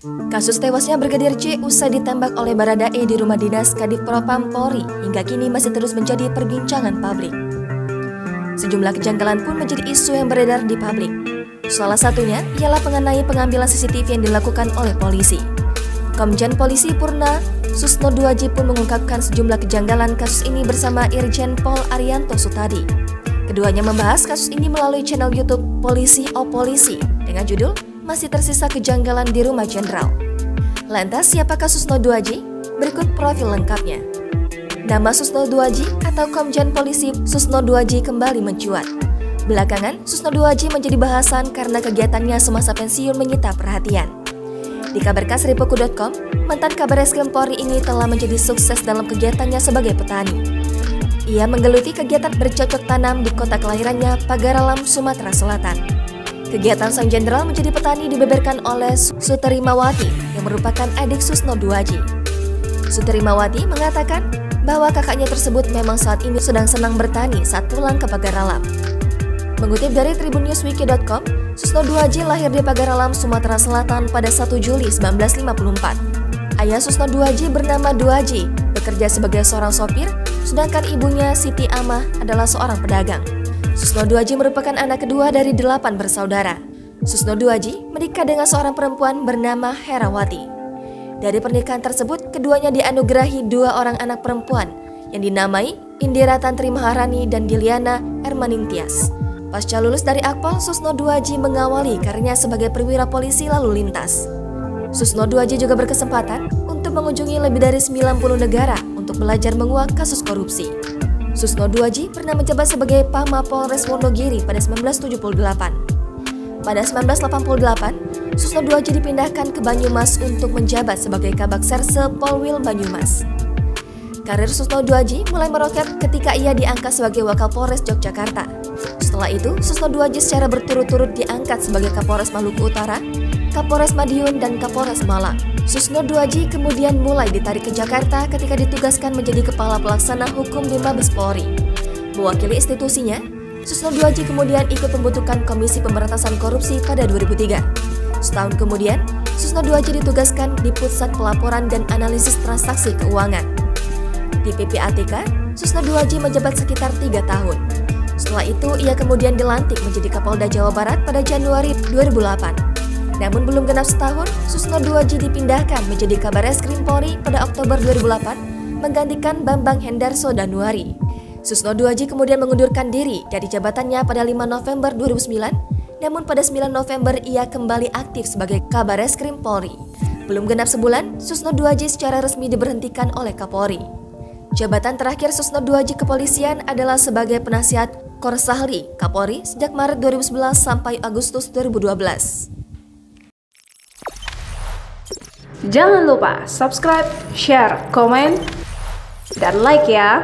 Kasus tewasnya Brigadir C usai ditembak oleh Baradae di rumah dinas Kadif Propam Polri hingga kini masih terus menjadi perbincangan publik. Sejumlah kejanggalan pun menjadi isu yang beredar di publik. Salah satunya ialah mengenai pengambilan CCTV yang dilakukan oleh polisi. Komjen Polisi Purna Susno Duaji pun mengungkapkan sejumlah kejanggalan kasus ini bersama Irjen Pol Arianto Sutadi. Keduanya membahas kasus ini melalui channel YouTube Polisi O Polisi dengan judul Masih Tersisa Kejanggalan di Rumah Jenderal. Lantas siapakah Susno Duaji? Berikut profil lengkapnya. Nama Susno Duaji atau Komjen Polisi Susno Duaji kembali mencuat. Belakangan, Susno Duaji menjadi bahasan karena kegiatannya semasa pensiun menyita perhatian. Di kabarkasripoku.com, mantan Kabar Reskrim Polri ini telah menjadi sukses dalam kegiatannya sebagai petani. Ia menggeluti kegiatan bercocok tanam di kota kelahirannya, Pagaralam, Sumatera Selatan. Kegiatan sang jenderal menjadi petani dibeberkan oleh Suterimawati yang merupakan adik Susno Duaji. Suterimawati mengatakan bahwa kakaknya tersebut memang saat ini sedang senang bertani saat pulang ke Pagaralam. Mengutip dari tribunnewswiki.com, Susno Duaji lahir di Pagaralam, Sumatera Selatan pada 1 Juli 1954. Ayah Susno Duaji bernama Duaji, bekerja sebagai seorang sopir, sedangkan ibunya Siti Amah adalah seorang pedagang. Susno Duaji merupakan anak kedua dari 8 bersaudara. Susno Duaji menikah dengan seorang perempuan bernama Herawati. Dari pernikahan tersebut, keduanya dianugerahi 2 orang anak perempuan yang dinamai Indira Tantri Maharani dan Diliana Ermaningtyas. Pasca lulus dari Akpol, Susno Duaji mengawali karirnya sebagai perwira polisi lalu lintas. Susno Duaji juga berkesempatan untuk mengunjungi lebih dari 90 negara untuk belajar menguak kasus korupsi. Susno Duaji pernah menjabat sebagai Pama Polres Wonogiri pada 1978. Pada 1988, Susno Duaji dipindahkan ke Banyumas untuk menjabat sebagai Kabak Serse Polwil Banyumas. Karir Susno Duaji mulai meroket ketika ia diangkat sebagai Wakal Polres Yogyakarta. Setelah itu, Susno Duaji secara berturut-turut diangkat sebagai Kapolres Maluku Utara, Kapolres Madiun, dan Kapolres Malang. Susno Duaji kemudian mulai ditarik ke Jakarta ketika ditugaskan menjadi Kepala Pelaksana Hukum di Mabes Polri. Mewakili institusinya, Susno Duaji kemudian ikut pembentukan Komisi Pemberantasan Korupsi pada 2003. Setahun kemudian, Susno Duaji ditugaskan di Pusat Pelaporan dan Analisis Transaksi Keuangan. Di PPATK, Susno Duaji menjabat sekitar 3 tahun. Setelah itu, ia kemudian dilantik menjadi Kapolda Jawa Barat pada Januari 2008. Namun belum genap setahun, Susno Duaji dipindahkan menjadi Kabar Reskrim Polri pada Oktober 2008, menggantikan Bambang Hendarso Danuari. Susno Duaji kemudian mengundurkan diri dari jabatannya pada 5 November 2009, namun pada 9 November ia kembali aktif sebagai Kabar Reskrim Polri. Belum genap sebulan, Susno Duaji secara resmi diberhentikan oleh Kapolri. Jabatan terakhir Susno Duaji kepolisian adalah sebagai penasihat Korsahli Kapolri sejak Maret 2011 sampai Agustus 2012. Jangan lupa subscribe, share, komen, dan like ya!